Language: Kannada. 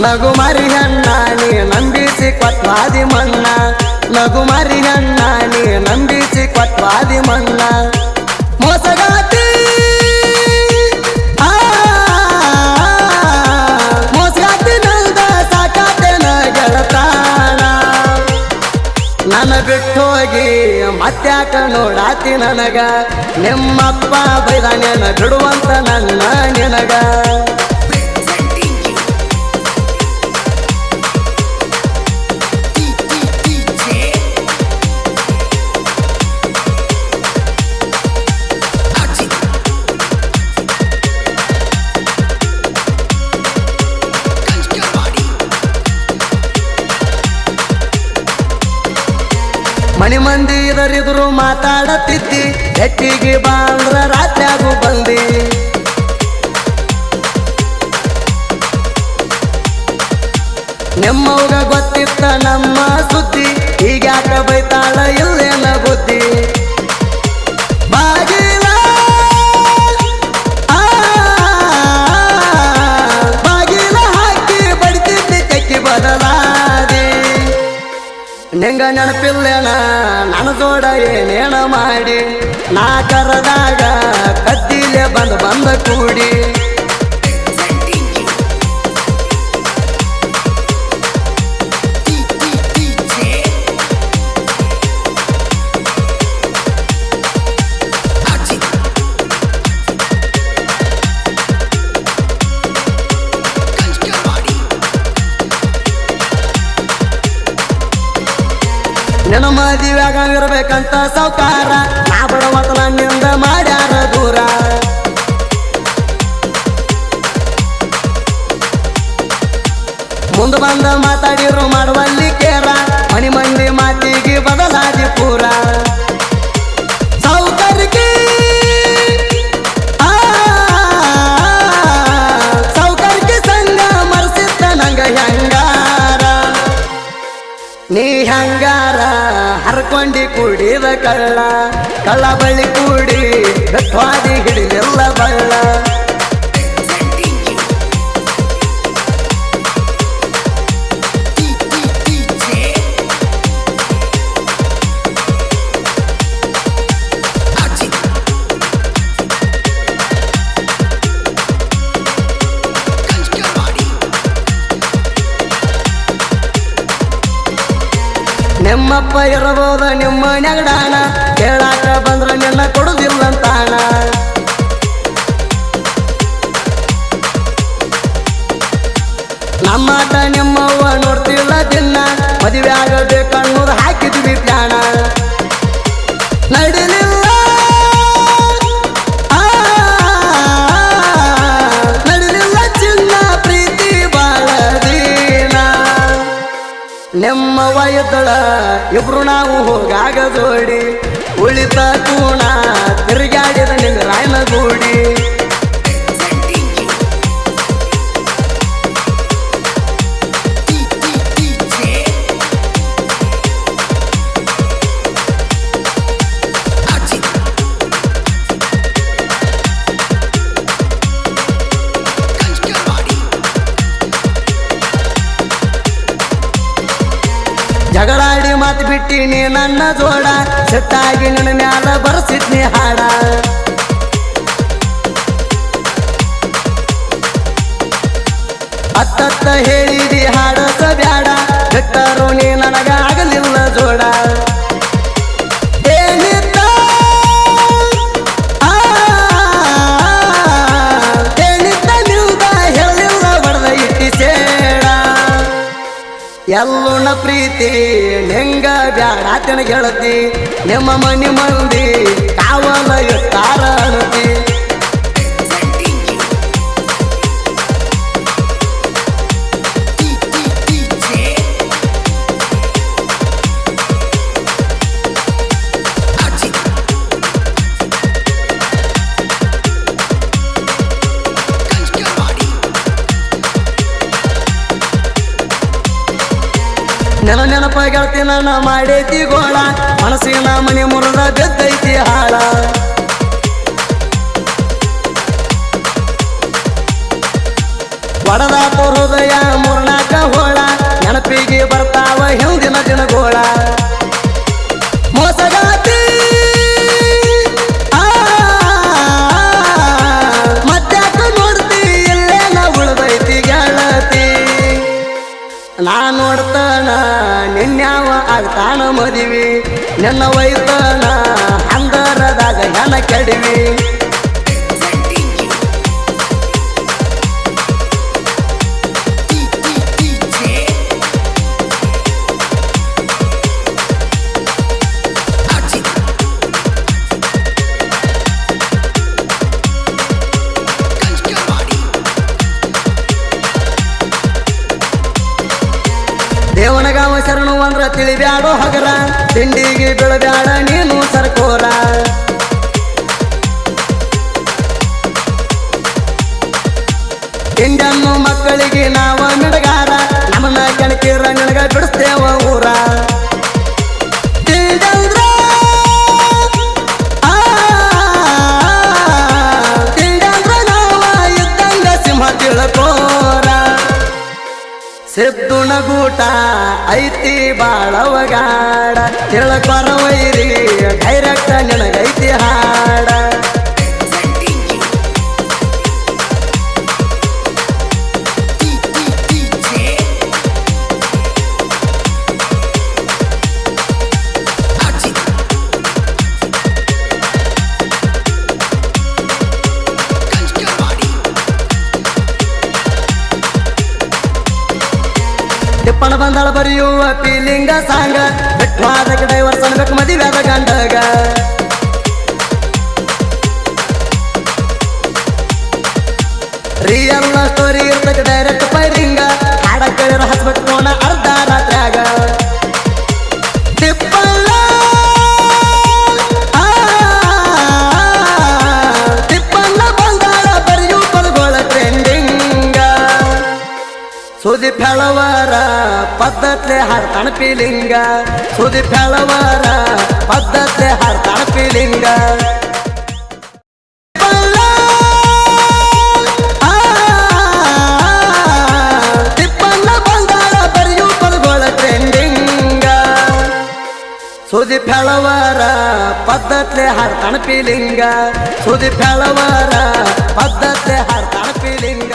ನಗು ಮರಿ ಹಣ್ಣ ನೀ ನಂಬಿಸಿ ಕೊಟ್ವಾದಿ ಮಣ್ಣ ನಗು ಮರಿ ಹಣ್ಣ ನೀ ನಂಬಿಸಿ ಕೊಟ್ವಾದಿ ಮಣ್ಣ ಮೋಸಗಾತಿ ಮೋಸಗಾತಿ ನಲ್ದ ಸಾಕಾತೆನ ಗೆಳತಾಣ ನನ್ನ ಬಿಟ್ಟು ಹೋಗಿ ಮತ್ತ್ಯಾಕ ನೋಡಾತಿ ನನಗ ನಿಮ್ಮಪ್ಪ ಬೈದಾನೇನ ಬಿಡುವಂತ ನನ್ನ ನಿನಗ ಮನಿ ಮಂದಿ ಇದರಿದ್ರು ಮಾತಾಡತಿದ್ದಿ ಎಟ್ಟಿಗೆ ಬಾಂದ್ರ ರಾತ್ರಿಯಾಗು ಬಂದಿ ನಿಮ್ಮವ್ಗ ಗೊತ್ತಿತ್ತ ನಮ್ಮ ಸುದ್ದಿ ಈಗ್ಯಾಕ ಬೈತಾಳ ಇಲ್ಲೇನ ಬುದ್ಧಿ ಬಾಗಿಲ ಬಾಗಿಲ ಹಾಕಿ ಬಡಿತಿದ್ದಿ ತೆಕ್ಕಿ ಬದಲಾದೆ ನಿಂಗ ನೆನಪಿಲ್ಲೇನ ನನ್ನ ಜೋಡ ಏನೇನ ಮಾಡಿ ನಾ ಕರದಾಗ ಕತ್ತಿಲೆ ಬಂದ ಕೂಡಿ ನಿನ್ನ ಮದುವೆಯಾಗ ಇರ್ಬೇಕಂತ ಸೌಕಾರ ನಾ ಬಡವತ ನನ್ನಿಂದ ಮಾಡ್ಯಾರ ದೂರ ಮುಂದೆ ಬಂದ ಮಾತಾಡಿರು ಮಾಡುವಲ್ಲಿ ಕೇರ ಮನಿ ಮಂದಿ ಮಾತಿಗೆ ಬದಲಾದಿ ಪೂರ ಸೌಕರ್ಯಕ್ಕೆ ಸೌಕರ್ಯಕ್ಕೆ ಸಂಗ ಮರ್ಸಿತ್ತ ನಂಗ ಹೆಂಗಾರ ನೀ ಹಂಗಾರ ಹರ್ಕೊಂಡಿ ಕೂಡಿದ ಕಳ್ಳ ಕಳ್ಳ ಬಳ್ಳಿ ಕೂಡಿ ಬೆಟ್ವಾದಿ ಹಿಡಿದೆಲ್ಲ ಬಳ್ಳ ನಿಮ್ಮಪ್ಪ ಇರಬಹುದ ನಿಮ್ಮ ನೆಗಡಾನ ಕೇಳಾಕ ಬಂದ್ರ ನಿನ್ನ ಕೊಡುದಿಲ್ಲಂತಾಣ ನಮ್ಮಾಟ ನಿಮ್ಮವ್ವ ನೋಡ್ತಿಲ್ಲ ದಿನ ಮದುವೆ ಆಗಬೇಕನ್ನೋದು ಹಾಕಿದ್ವಿ ಪ್ಲಾನ ನಡಿಲಿಲ್ಲ ನಡಿಲಿಲ್ಲ ಚಿನ್ನ ಪ್ರೀತಿ ಬಾಳ ದೀನ ನಿಮ್ಮವ್ವ ಇದ್ದಳ ಇಬ್ರು ನಾವು ಹೋಗಾಗ ಜೋಡಿ ಉಳಿತ ಕೂಣ ತಿರುಗಾಡಿದ ನಿನ್ನ ರಾಯನ ಗೂಡಿ ಜಗಳಾಡಿ ಮಾತು ಬಿಟ್ಟಿನಿ ನನ್ನ ಜೋಡ ಸಿಟ್ಟಾಗಿ ನನ್ನ ಮ್ಯಾಲ ಬರ್ಸಿದ್ನಿ ಹಾಡ ಅತ್ತತ್ತ ಹೇಳಿದಿ ಹಾಡಸ ಬ್ಯಾಡ ಬಿಟ್ಟರು ನೀ ನನಗ ಆಗಲಿಲ್ಲ ಜೋಡ ಏನಿತ್ತ ಏನಿತ್ತ ನಿಲ್ದ ಹೇಳಿಲ್ಲ ಬಡ್ದ ಇಟ್ಟಿ ಸೇಡ ಎಲ್ಲುಣ ಪ್ರೀತಿ ನಿಂಗ ಬ್ಯಾಡಾತನ ಗೆಳತಿ ನಿಮ್ಮ ಮನಿ ಮಂದಿ ಕಾವಲ ಇಟ್ಟಾರ ಅಣತಿ ನೆನಪ ಗೆಳತಿ ನನ್ನ ಮಾಡೈತಿ ಗೋಳ ಮನಸ್ಸಿನ ಮನೆ ಮುರಿದ ಬೆದ್ದೈತಿ ಹಾಳ ಒಡದಾತ ಹೃದಯ ಮೂರ್ನಾಲ್ಕು ಮನಸ್ಸಿಗೆ ಬರ್ತಾವ ಹಿಂದಿನ ದಿನಗೋಳ ಮೋಸಗಾತಿ ಮತ್ತ್ಯಾಕ ನೋಡ್ತಿ ಇಲ್ಲೇನ ಉಳ್ದೈತಿ ಗೆಳತಿ ನಾ ನೋಡ್ತಾನ ನಿನ್ಯಾವ ಆಗ್ತಾನ ಮದಿವಿ ನನ್ನ ವೈತಾನ ಅಂದರದಾಗ ಹೆಣ ಕೆಡವಿ ದೇವನಗಾವ ಶರಣು ಅಂದ್ರ ತಿಳಿಬ್ಯಾಡೋ ಹಗರ ತಿಂಡಿಗೆ ಬೀಳಬ್ಯಾಡ ನೀನು ಸರ್ಕೋರ ಹಿಂಡನ್ನು ಮಕ್ಕಳಿಗೆ ನಾವ ಮಿಡಗಾರ ನಮ್ಮನ್ನ ಕೆಣಕಿರ ನಿನಗ ಬಿಡಿಸ್ತೇವ ಊರ ತಿಂಡಂದ್ರ ನಾವ ಇದ್ದಂಗ ಸಿಂಹ ತಿಳ್ಕೋರ ಸಿದ್ದುನ ಗೂಟ ಐತಿ ಬಾಳವಗಾಡ ತಿಳ್ಕೊರ ವೈರಿ ಡೈರೆಕ್ಟ್ ನಿನಗೈತಿ ಹಾಡ ಟಿಪ್ಪಣ ಬಂದಾಳ ಬರೆಯುವ ಪೀಲಿಂಗ ಸಾಂಗ ಬೆಟ್ವಾದ ಡೈವರ್ಸ್ ಅನ್ಬೇಕು ಮದುವೆಯಾದ ಗಂಡಗ ರಿಯಲ್ ಸ್ಟೋರಿ ಇರ್ತಕ್ಕೆ ಡೈರೆಕ್ಟ್ ಫೈರಿಂಗ ಹಾಡ ಕೇಳಿರ ಹಸ್ಬೇಕು ಕೋಣ ಅರ್ಧ ರಾತ್ರ್ಯಾಗ ಟಿಪ್ಪಣ್ಣ ಬಂದಾಳ ಬರೆಯು ಪದಗೋಳ ಟ್ರೆಂಡಿಂಗ ಸುದೀಪ್ ಹೇಳವರ ಪದ್ಧತಿ ಹಾಡ್ತಾನ ಪೀಲಿಂಗ ಸುದೀಪ್ ಹೇಳವರ ಪದ್ಧತಿ ಹಾಡ್ತಾನ ಪೀಲಿಂಗ ತಿಪ್ಪಣ್ಣ ಬಂದಾಳ ಬರೆಯು ಪದಗೋಳ ಟ್ರೆಂಡಿಂಗ ಸುದೀಪ್ ಹೇಳವರ ಪದ್ಧತಿ ಹಾಡ್ತಾನ ಪೀಲಿಂಗ ಸುದೀಪ್ ಹೇಳವರ ಪದ್ಧತಿ ಹಾಡ್ತಾನ ಪೀಲಿಂಗ